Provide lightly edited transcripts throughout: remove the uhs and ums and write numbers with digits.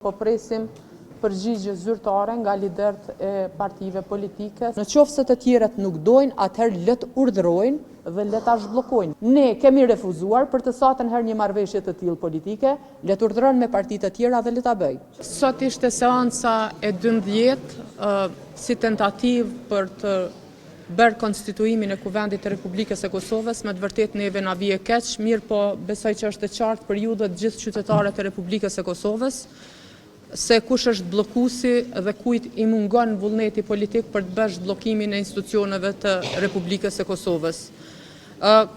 Po presim përgjigje zyrtare nga liderët e partive politike. Në qoftë se të tjerët nuk dojnë, atëherë le të urdhërojnë dhe le ta zhbllokojnë. Ne kemi refuzuar për të satën herë një marrëveshje të tillë politike, le të urdhërojnë me partitë të tjera dhe le ta bëjnë. Sot ishte seanca e 12 si tentativë për të bërë konstituimin e Kuvendit të Republikës së Kosovës. Me të vërtetë neve na vije keq, mirë po besoj që është e qartë për ju dhe të gjithë qytetarët e Republikës së Kosovës se kush është bllokuesi dhe kujt i mungon vullneti politik për të bërë zhbllokimin e institucioneve të Republikës së Kosovës.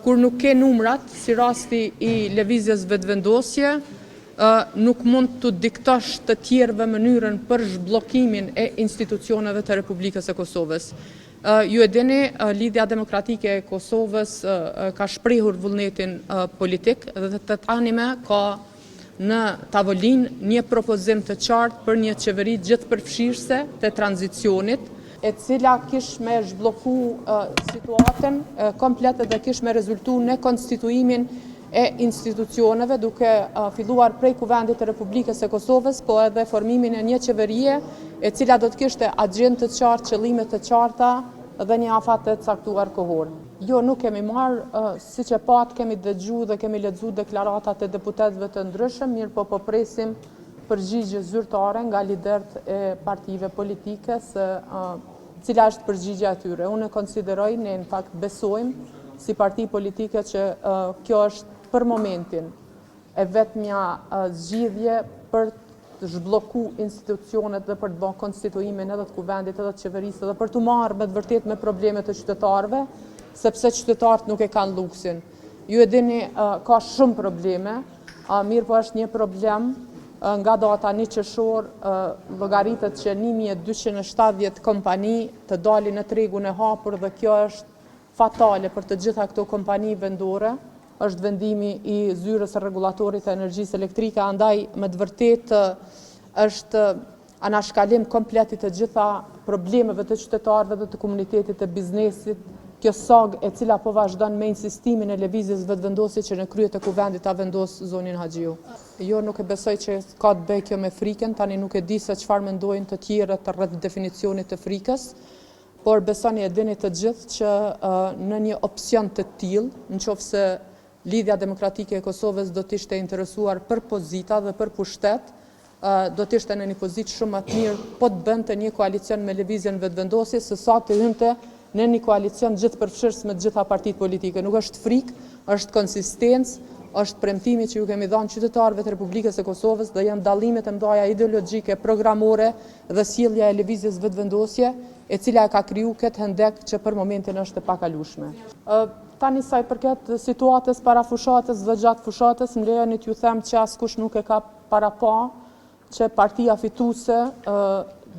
Kur nuk ke numrat, si rasti i lëvizjes vetëvendosje, nuk mund të diktosh të tjerëve mënyrën për zhbllokimin e institucioneve të Republikës së Kosovës. Ju e dini, Lidhja Demokratike e Kosovës ka shprehur vullnetin politik dhe të tanime ka në tavolin një propozim të qartë për një qeveri gjithëpërfshirëse të tranzicionit, e cila kish me zhblloku situatën komplet dhe kish me rezultu në konstituimin e institucioneve, duke filluar prej Kuvendit të Republikës së Kosovës, po edhe formimin e një qeverie e cila do të kishte agjendë të qartë, qëllime të qarta dhe një afat të caktuar kohor. Jo, nuk kemi marrë, siç e pat kemi dëgjuar dhe kemi lexuar deklaratat e deputetëve të ndryshëm, mirë po presim përgjigje zyrtare nga liderët e partive politike se cila është përgjigjja e tyre. Unë konsideroj, ne në fakt besojmë si parti politike që kjo është për momentin e vetmja zgjidhje për të zhblloku institucionet dhe për të bërë konstituimin edhe të Kuvendit edhe të qeverisë dhe për të marrë me të vërtetë me problemet e qytetarëve, sepse qytetarët nuk e kanë luksin. Ju e dini, ka shumë probleme, mirë po është një problem nga data 1 qershor, llogaritet që 1270 kompani të dalin në tregun e hapur dhe kjo është fatale për të gjitha këto kompani vendore. Është vendimi i zyrës së rregullatorit të energjisë elektrike, andaj me të vërtetë është anashkalim komplet i të gjitha problemeve të qytetarëve dhe të komunitetit të biznesit, kjo sag e cila po vazhdon me insistimin e lëvizjes vetëvendosje që në krye të Kuvendit ta vendos zonin Haxhiu. Jo, nuk e besoj që ka të bëjë kjo me frikën, tani nuk e di se çfarë mendojnë të tjerët rreth definicionit të frikës, por besoni e dini të gjithë që në një opsion të tillë, nëse Lidhja Demokratike e Kosovës do të ishte interesuar për pozita dhe për pushtet, do të ishte në një pozitë shumë më të mirë po të bënte një koalicion me lëvizjen vetëvendosje se sa të hynte në një koalicion gjithëpërfshirës me të gjitha partitë politike. Nuk është frikë, është konsistencë, është premtimi që ju kemi dhënë qytetarëve të Republikës së Kosovës dhe janë dallimet e mëdha ideologjike, programore dhe sjellja e lëvizjes vetëvendosje, e cila e ka kriju këtë hendek që për momentin është e pakalueshme. Tani sa i përket situatës para fushatës dhe gjatë fushatës, më lejoni t'ju them që askush nuk e ka para pa që partia fituese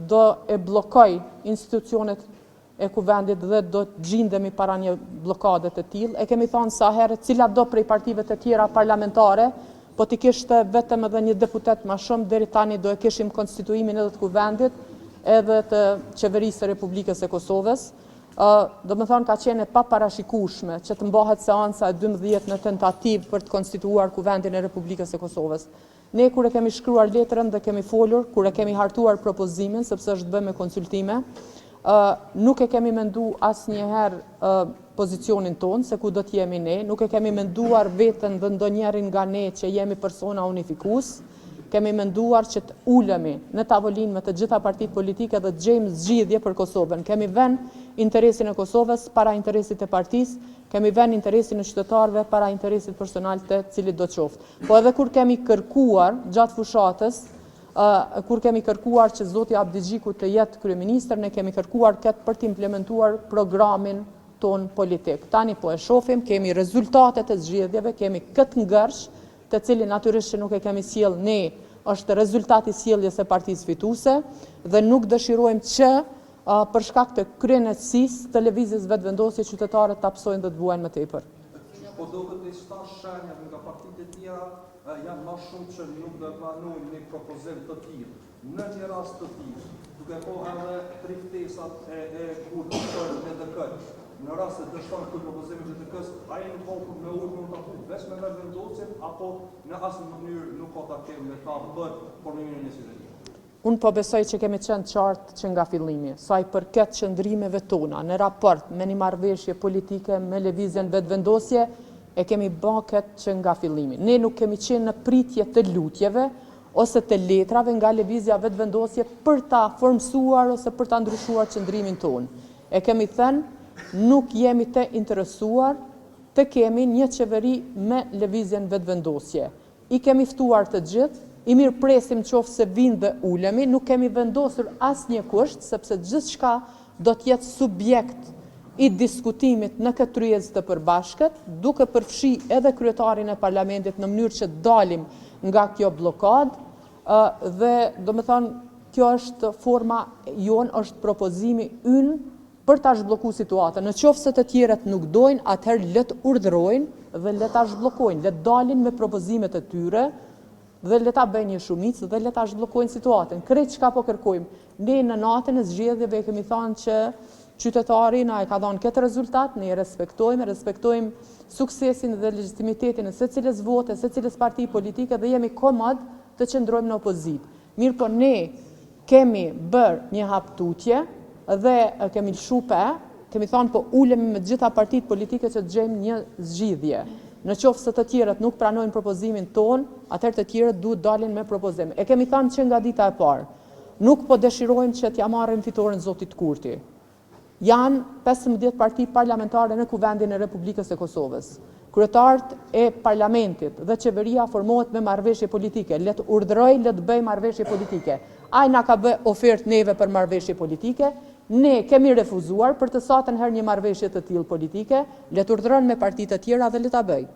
do e bllokoj institucionet e Kuvendit dhe do të gjindemi para një bllokade të tillë. E kemi thënë sa herë, cilat do prej partive të tjera parlamentare, po t'i kishte vetëm edhe një deputet më shumë, deri tani do e kishim konstituimin edhe të Kuvendit, edhe të qeverisë së Republikës së Kosovës. Do më thonë ka qenë e paparashikueshme që të mbahet seanca e 12 në tentativë për të konstituuar Kuvendin e Republikës së Kosovës. Ne kur e kemi shkruar letrën dhe kemi folur, kur e kemi hartuar propozimin, sepse është bërë me konsultime, nuk e kemi mendu asnjëherë pozicionin tonë, se ku do t'jemi ne, nuk e kemi menduar veten dhe ndonjërin nga ne që jemi persona unifikues, kemi menduar që të ulemi në tavolinë me të gjitha partitë politike dhe të gjejmë zgjidhje për Kosovën. Kemi vënë interesin e Kosovës para interesit të partisë, kemi vënë interesin e qytetarëve para interesit personal të cilit do qoftë. Po edhe kur kemi kërkuar gjatë fushatës, kur kemi kërkuar që zoti Abdigjiku të jetë kryeministër, ne kemi kërkuar këtë për të implementuar programin ton politik. Tani po e shohim, kemi rezultatet e zgjedhjeve, kemi këtë ngërsh, të cilin natyrisht që nuk e kemi sjell ne, është rezultati i sjelljes së partisë fituese dhe nuk dëshirojmë që për shkak të kryenësisë të lëvizjes vetëvendosje qytetarët ta psojnë dhe të vuajnë më tepër. Po duket të shtash shenjat nga partitë e tjera janë më shumë që nuk do pranojnë një propozim të tillë. Në një rast të tillë, duke po edhe triftesat e kurdit për EDK, në rast se dështon këtë propozimin e BTK-s, ai nuk ka me urdhë mund ta punë, vetëm me vendosin apo në asnjë mënyrë nuk ka ta kemë me ta për formimin e një qeverie. Unë po besoj që kemi qenë qartë që nga fillimi, sa i përket qëndrimeve tona në raport me një marrëveshje politike me lëvizjen vetëvendosje, e kemi bën këtë që nga fillimi. Ne nuk kemi qenë në pritje të lutjeve ose të letrave nga lëvizja vetëvendosje për ta formsuar ose për ta ndryshuar qëndrimin tonë. E kemi thënë, nuk jemi të interesuar të kemi një qeveri me lëvizjen vetëvendosje. I kemi ftuar të gjithë, i mirë presim qoftë se vinë dhe ulemi, nuk kemi vendosur asnjë kusht, sepse gjithçka do të jetë subjekt i diskutimit në këtë tryezë të përbashkët, duke përfshi edhe kryetarin e parlamentit në mënyrë që dalim nga kjo blokadë, dhe do me thonë, kjo është forma jonë, është propozimi ynë për ta zhbllokuar situatën. Në qoftë se të tjerët nuk dojnë, atëherë le të urdhërojnë dhe le ta zhbllokojnë, le të dalin me propozimet e tyre dhe le ta bëjnë një shumicë dhe le ta zhbllokojnë situatën. Krejt çka po kërkojmë. Ne në natën e zgjedhjeve kemi thënë që qytetari na e ka dhënë këtë rezultat, ne e respektojmë suksesin dhe legjitimitetin e secilës vote, secilës parti politike dhe jemi komod të qëndrojmë në opozitë. Mirë po ne kemi bërë një haptutje dhe kemi lshupe, kemi thënë po ulemi me gjitha partitë politike që të gjejmë një zgjidhje. Në qoftë se të tjerët nuk pranojnë propozimin ton, atëherë të tjerët duhet dalin me propozim. E kemi thënë që nga dita e parë, nuk po dëshirojmë që t'ja marrim fitoren zotit Kurti. Janë 15 parti parlamentare në Kuvendin e Republikës së Kosovës. Kryetarët e parlamentit dhe qeveria formohet me marrëveshje politike. Le të urdhëroj, le të bëj marrëveshje politike. Ai na ka bë ofertë neve për marrëveshje politike, ne kemi refuzuar për të satën herë një marrëveshje të tillë politike, le të urdhëron me partitë të tjera dhe le ta bëj.